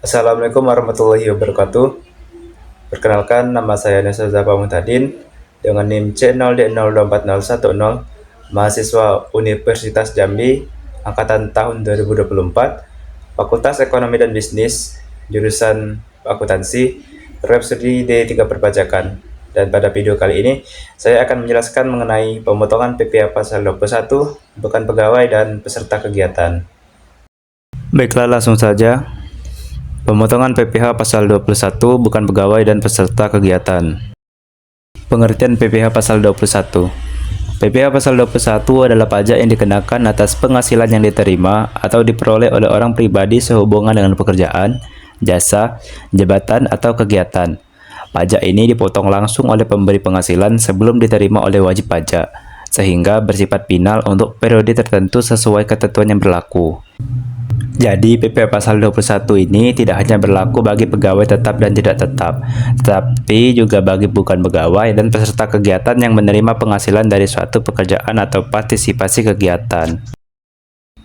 Assalamualaikum warahmatullahi wabarakatuh. Perkenalkan, nama saya Nesa Zapa Muhtadin dengan NIM C0D0240110, mahasiswa Universitas Jambi, angkatan tahun 2024, Fakultas Ekonomi dan Bisnis, jurusan akuntansi, berwebstudi D3 Perpajakan. Dan pada video kali ini, saya akan menjelaskan mengenai pemotongan PPh pasal 21, bukan pegawai dan peserta kegiatan. Baiklah, langsung saja. Pemotongan PPh pasal 21 bukan pegawai dan peserta kegiatan. Pengertian PPh pasal 21. PPh pasal 21 adalah pajak yang dikenakan atas penghasilan yang diterima atau diperoleh oleh orang pribadi sehubungan dengan pekerjaan, jasa, jabatan, atau kegiatan. Pajak ini dipotong langsung oleh pemberi penghasilan sebelum diterima oleh wajib pajak, sehingga bersifat final untuk periode tertentu sesuai ketentuan yang berlaku. Jadi, PPh pasal 21 ini tidak hanya berlaku bagi pegawai tetap dan tidak tetap, tetapi juga bagi bukan pegawai dan peserta kegiatan yang menerima penghasilan dari suatu pekerjaan atau partisipasi kegiatan.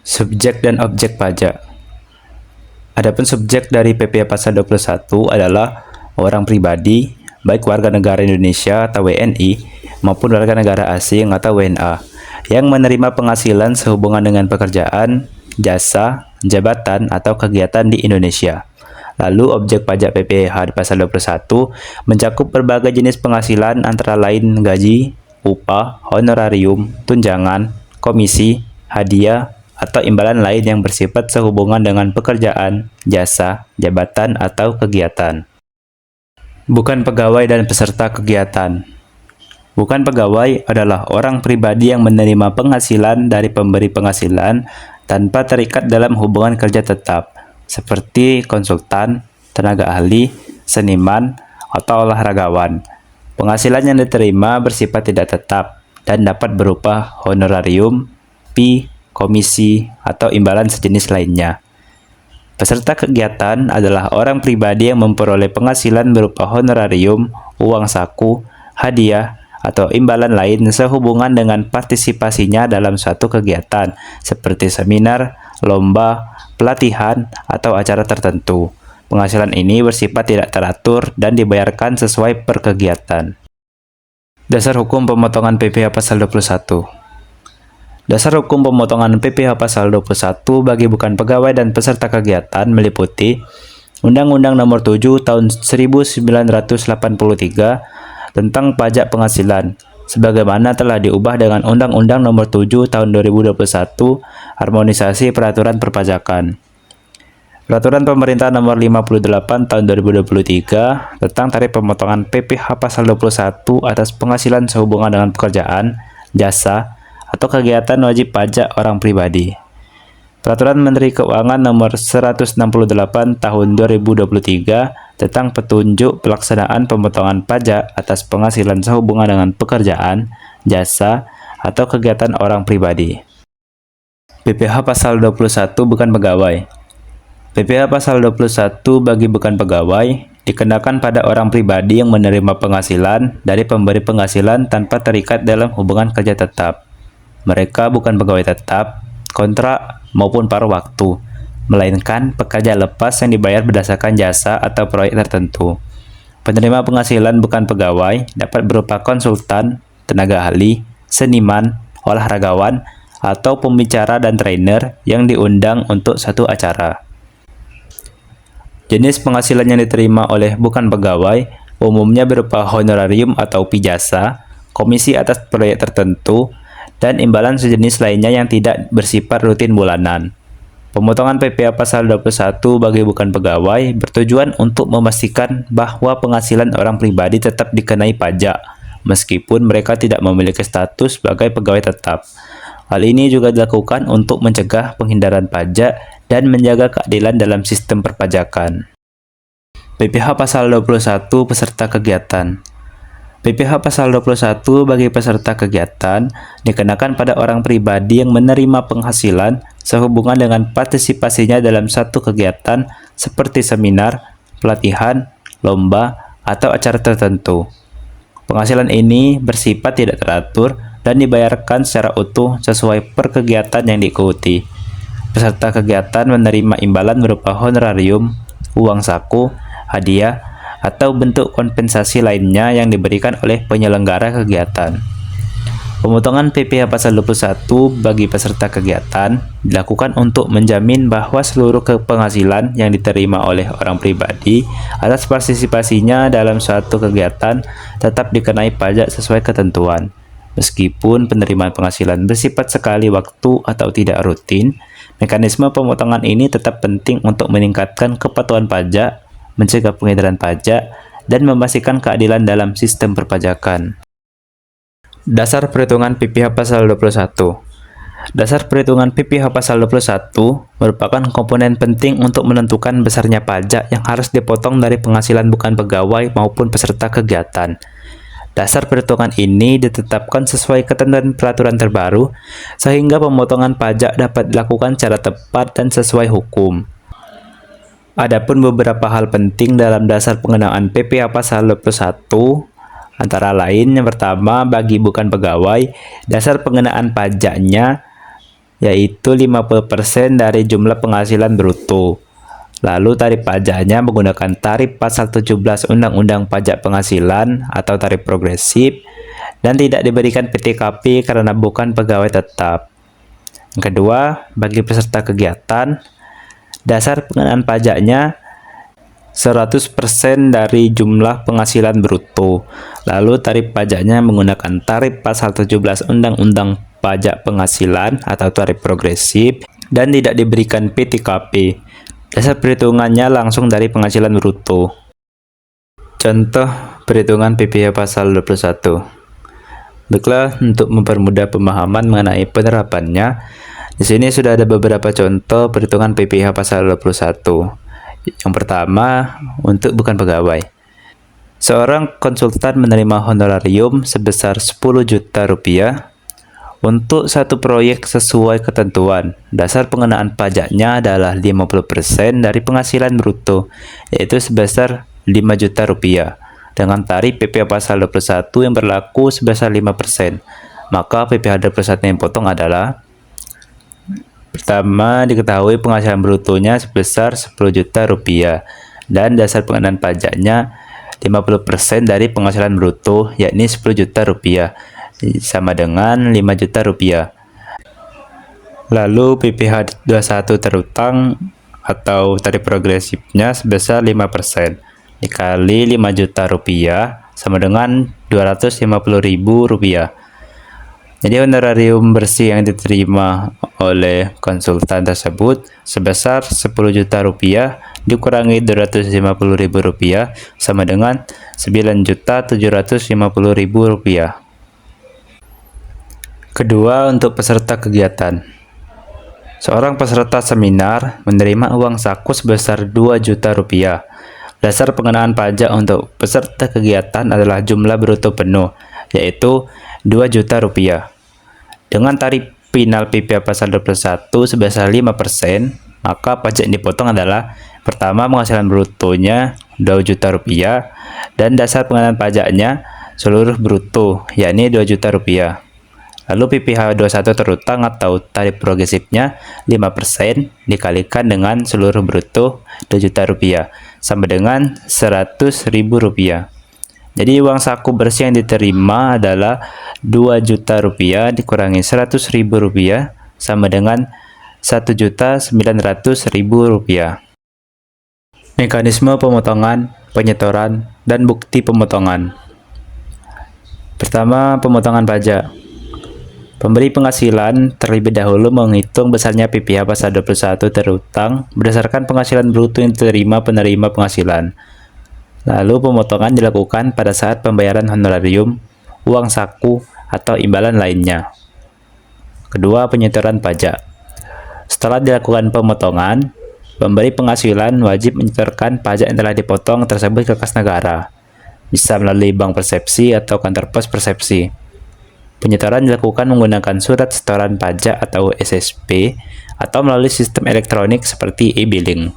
Subjek dan objek pajak. Adapun subjek dari PPh pasal 21 adalah orang pribadi, baik warga negara Indonesia atau WNI maupun warga negara asing atau WNA, yang menerima penghasilan sehubungan dengan pekerjaan, jasa, jabatan, atau kegiatan di Indonesia. Lalu objek pajak PPh di pasal 21 mencakup berbagai jenis penghasilan antara lain gaji, upah, honorarium, tunjangan, komisi, hadiah, atau imbalan lain yang bersifat sehubungan dengan pekerjaan, jasa, jabatan, atau kegiatan. Bukan pegawai dan peserta kegiatan. Bukan pegawai adalah orang pribadi yang menerima penghasilan dari pemberi penghasilan tanpa terikat dalam hubungan kerja tetap, seperti konsultan, tenaga ahli, seniman, atau olahragawan. Penghasilan yang diterima bersifat tidak tetap dan dapat berupa honorarium, fee, komisi, atau imbalan sejenis lainnya. Peserta kegiatan adalah orang pribadi yang memperoleh penghasilan berupa honorarium, uang saku, hadiah, atau imbalan lain sehubungan dengan partisipasinya dalam suatu kegiatan seperti seminar, lomba, pelatihan, atau acara tertentu. Penghasilan ini bersifat tidak teratur dan dibayarkan sesuai per kegiatan. Dasar hukum pemotongan PPh pasal 21. Dasar hukum pemotongan PPh pasal 21 bagi bukan pegawai dan peserta kegiatan meliputi Undang-Undang Nomor 7 Tahun 1983 tentang pajak penghasilan, sebagaimana telah diubah dengan Undang-Undang Nomor 7 Tahun 2021 Harmonisasi Peraturan Perpajakan. Peraturan Pemerintah Nomor 58 Tahun 2023 tentang tarif pemotongan PPh pasal 21 atas penghasilan sehubungan dengan pekerjaan, jasa, atau kegiatan wajib pajak orang pribadi. Peraturan Menteri Keuangan Nomor 168 Tahun 2023 tentang petunjuk pelaksanaan pemotongan pajak atas penghasilan sehubungan dengan pekerjaan, jasa, atau kegiatan orang pribadi. PPh pasal 21 bukan pegawai. PPh pasal 21 bagi bukan pegawai dikenakan pada orang pribadi yang menerima penghasilan dari pemberi penghasilan tanpa terikat dalam hubungan kerja tetap. Mereka bukan pegawai tetap, kontrak, maupun paruh waktu, melainkan pekerja lepas yang dibayar berdasarkan jasa atau proyek tertentu. Penerima penghasilan bukan pegawai dapat berupa konsultan, tenaga ahli, seniman, olahragawan, atau pembicara dan trainer yang diundang untuk satu acara. Jenis penghasilan yang diterima oleh bukan pegawai umumnya berupa honorarium atau fee jasa, komisi atas proyek tertentu, dan imbalan sejenis lainnya yang tidak bersifat rutin bulanan. Pemotongan PPh pasal 21 bagi bukan pegawai bertujuan untuk memastikan bahwa penghasilan orang pribadi tetap dikenai pajak, meskipun mereka tidak memiliki status sebagai pegawai tetap. Hal ini juga dilakukan untuk mencegah penghindaran pajak dan menjaga keadilan dalam sistem perpajakan. PPh pasal 21 peserta kegiatan. PPh pasal 21 bagi peserta kegiatan dikenakan pada orang pribadi yang menerima penghasilan sehubungan dengan partisipasinya dalam satu kegiatan seperti seminar, pelatihan, lomba, atau acara tertentu. Penghasilan ini bersifat tidak teratur dan dibayarkan secara utuh sesuai per kegiatan yang diikuti. Peserta kegiatan menerima imbalan berupa honorarium, uang saku, hadiah, atau bentuk kompensasi lainnya yang diberikan oleh penyelenggara kegiatan. Pemotongan PPh pasal 21 bagi peserta kegiatan dilakukan untuk menjamin bahwa seluruh penghasilan yang diterima oleh orang pribadi atas partisipasinya dalam suatu kegiatan tetap dikenai pajak sesuai ketentuan. Meskipun penerimaan penghasilan bersifat sekali waktu atau tidak rutin, mekanisme pemotongan ini tetap penting untuk meningkatkan kepatuhan pajak, mencegah pengedaran pajak, dan memastikan keadilan dalam sistem perpajakan. Dasar perhitungan PPh pasal 21. Dasar perhitungan PPh pasal 21 merupakan komponen penting untuk menentukan besarnya pajak yang harus dipotong dari penghasilan bukan pegawai maupun peserta kegiatan. Dasar perhitungan ini ditetapkan sesuai ketentuan peraturan terbaru, sehingga pemotongan pajak dapat dilakukan secara tepat dan sesuai hukum. Adapun beberapa hal penting dalam dasar pengenaan PPh pasal 21, antara lain, yang pertama, bagi bukan pegawai, dasar pengenaan pajaknya yaitu 50% dari jumlah penghasilan bruto. Lalu tarif pajaknya menggunakan tarif pasal 17 Undang-Undang Pajak Penghasilan atau tarif progresif, dan tidak diberikan PTKP karena bukan pegawai tetap. Yang kedua, bagi peserta kegiatan, dasar pengenaan pajaknya 100% dari jumlah penghasilan bruto. Lalu tarif pajaknya menggunakan tarif pasal 17 Undang-Undang Pajak Penghasilan atau tarif progresif, dan tidak diberikan PTKP. Dasar perhitungannya langsung dari penghasilan bruto. Contoh perhitungan PPh pasal 21. Baiklah, untuk mempermudah pemahaman mengenai penerapannya, di sini sudah ada beberapa contoh perhitungan PPh pasal 21. Yang pertama, untuk bukan pegawai. Seorang konsultan menerima honorarium sebesar 10 juta rupiah untuk satu proyek sesuai ketentuan. Dasar pengenaan pajaknya adalah 50% dari penghasilan bruto, yaitu sebesar 5 juta rupiah. Dengan tarif PPh pasal 21 yang berlaku sebesar 5%. Maka PPh 21 yang potong adalah: pertama, diketahui penghasilan brutonya sebesar 10 juta rupiah dan dasar pengenaan pajaknya 50% dari penghasilan bruto, yakni 10 juta rupiah, sama dengan 5 juta rupiah. Lalu PPh 21 terutang atau tarif progresifnya sebesar 5% dikali 5 juta rupiah sama dengan 250.000 rupiah. Jadi honorarium bersih yang diterima oleh konsultan tersebut sebesar 10 juta rupiah dikurangi 250.000 rupiah sama dengan 9.750.000 rupiah. Kedua, untuk peserta kegiatan. Seorang peserta seminar menerima uang saku sebesar 2 juta rupiah. Dasar pengenaan pajak untuk peserta kegiatan adalah jumlah bruto penuh, yaitu 2 juta rupiah. Dengan tarif final PPh pasal 21 sebesar 5%, maka pajak yang dipotong adalah: pertama, penghasilan brutonya 2 juta rupiah dan dasar pengenaan pajaknya seluruh bruto, yakni 2 juta rupiah. Lalu PPh 21 terutang atau tarif progresifnya 5% dikalikan dengan seluruh bruto 2 juta rupiah sama dengan 100.000 rupiah. Jadi uang saku bersih yang diterima adalah 2 juta rupiah dikurangi 100.000 rupiah sama dengan 1.900.000 rupiah. Mekanisme pemotongan, penyetoran, dan bukti pemotongan. Pertama, pemotongan pajak. Pemberi penghasilan terlebih dahulu menghitung besarnya PPh pasal 21 terutang berdasarkan penghasilan bruto yang diterima penerima penghasilan. Lalu pemotongan dilakukan pada saat pembayaran honorarium, uang saku, atau imbalan lainnya. Kedua, penyetoran pajak. Setelah dilakukan pemotongan, pemberi penghasilan wajib menyetorkan pajak yang telah dipotong tersebut ke kas negara, bisa melalui bank persepsi atau kantor pos persepsi. Penyetoran dilakukan menggunakan surat setoran pajak atau SSP atau melalui sistem elektronik seperti e-billing.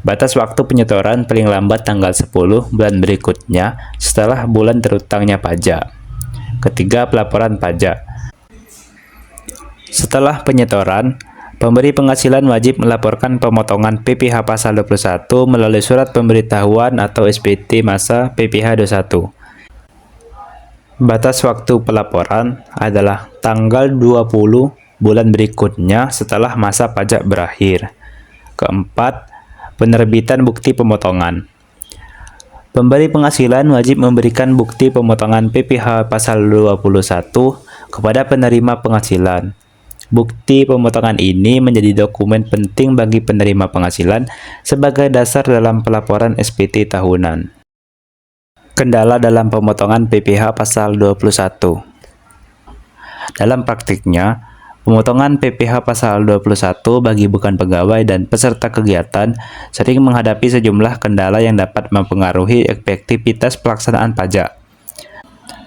Batas waktu penyetoran paling lambat tanggal 10 bulan berikutnya setelah bulan terutangnya pajak. Ketiga, pelaporan pajak. Setelah penyetoran, Pemberi penghasilan wajib melaporkan pemotongan PPh pasal 21 melalui surat pemberitahuan atau SPT masa PPh 21. Batas waktu pelaporan adalah tanggal 20 bulan berikutnya setelah masa pajak berakhir. Keempat, penerbitan bukti pemotongan. Pemberi penghasilan wajib memberikan bukti pemotongan PPh pasal 21 kepada penerima penghasilan. Bukti pemotongan ini menjadi dokumen penting bagi penerima penghasilan sebagai dasar dalam pelaporan SPT tahunan. Kendala dalam pemotongan PPh pasal 21. Dalam praktiknya, pemotongan PPh pasal 21 bagi bukan pegawai dan peserta kegiatan sering menghadapi sejumlah kendala yang dapat mempengaruhi efektivitas pelaksanaan pajak.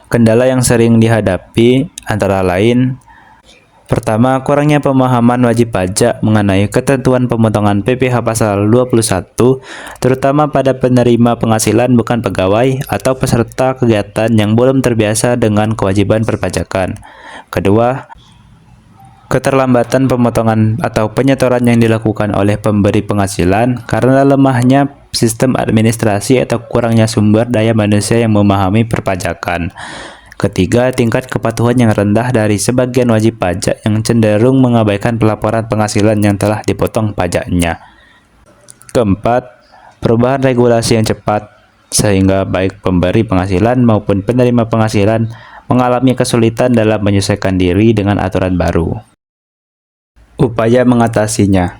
Kendala yang sering dihadapi antara lain: pertama, kurangnya pemahaman wajib pajak mengenai ketentuan pemotongan PPh pasal 21, terutama pada penerima penghasilan bukan pegawai atau peserta kegiatan yang belum terbiasa dengan kewajiban perpajakan. Kedua, keterlambatan pemotongan atau penyetoran yang dilakukan oleh pemberi penghasilan karena lemahnya sistem administrasi atau kurangnya sumber daya manusia yang memahami perpajakan. Ketiga, tingkat kepatuhan yang rendah dari sebagian wajib pajak yang cenderung mengabaikan pelaporan penghasilan yang telah dipotong pajaknya. Keempat, perubahan regulasi yang cepat, sehingga baik pemberi penghasilan maupun penerima penghasilan mengalami kesulitan dalam menyesuaikan diri dengan aturan baru. Upaya mengatasinya.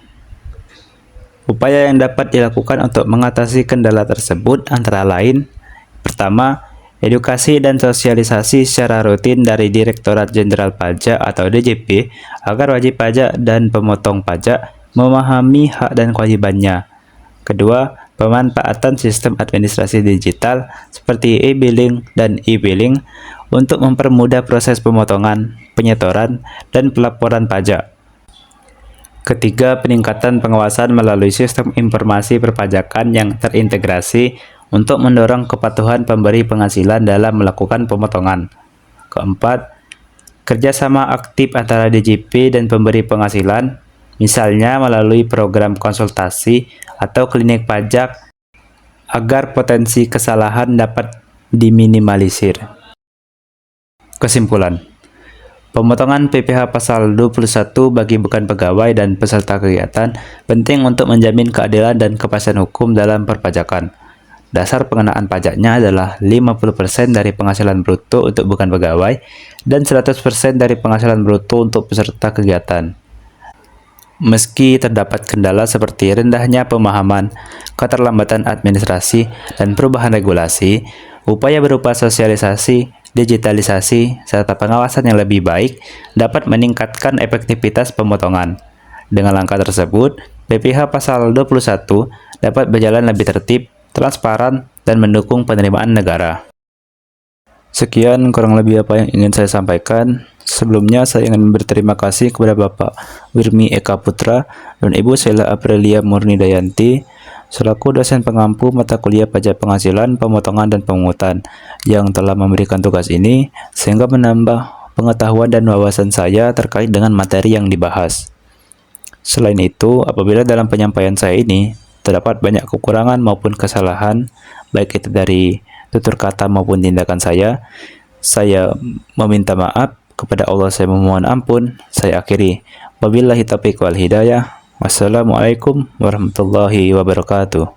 Upaya yang dapat dilakukan untuk mengatasi kendala tersebut antara lain: pertama, edukasi dan sosialisasi secara rutin dari Direktorat Jenderal Pajak atau DJP agar wajib pajak dan pemotong pajak memahami hak dan kewajibannya. Kedua, pemanfaatan sistem administrasi digital seperti e-billing dan e-billing untuk mempermudah proses pemotongan, penyetoran, dan pelaporan pajak. Ketiga, peningkatan pengawasan melalui sistem informasi perpajakan yang terintegrasi untuk mendorong kepatuhan pemberi penghasilan dalam melakukan pemotongan. Keempat, kerjasama aktif antara DJP dan pemberi penghasilan, misalnya melalui program konsultasi atau klinik pajak, agar potensi kesalahan dapat diminimalisir. Kesimpulan, pemotongan PPh pasal 21 bagi bukan pegawai dan peserta kegiatan penting untuk menjamin keadilan dan kepastian hukum dalam perpajakan. Dasar pengenaan pajaknya adalah 50% dari penghasilan bruto untuk bukan pegawai dan 100% dari penghasilan bruto untuk peserta kegiatan. Meski terdapat kendala seperti rendahnya pemahaman, keterlambatan administrasi, dan perubahan regulasi, upaya berupa sosialisasi, digitalisasi, serta pengawasan yang lebih baik dapat meningkatkan efektivitas pemotongan. Dengan langkah tersebut, PPh pasal 21 dapat berjalan lebih tertib, transparan, dan mendukung penerimaan negara. Sekian kurang lebih apa yang ingin saya sampaikan. Sebelumnya saya ingin berterima kasih kepada Bapak Wirmi Eka Putra dan Ibu Sheila Aprilia Murni Dayanti selaku dosen pengampu mata kuliah pajak penghasilan, pemotongan, dan pemungutan yang telah memberikan tugas ini sehingga menambah pengetahuan dan wawasan saya terkait dengan materi yang dibahas. Selain itu, apabila dalam penyampaian saya ini terdapat banyak kekurangan maupun kesalahan, baik itu dari tutur kata maupun tindakan saya meminta maaf. Kepada Allah saya memohon ampun. Saya akhiri. Wabillahi taufiq wal hidayah. Wassalamualaikum warahmatullahi wabarakatuh.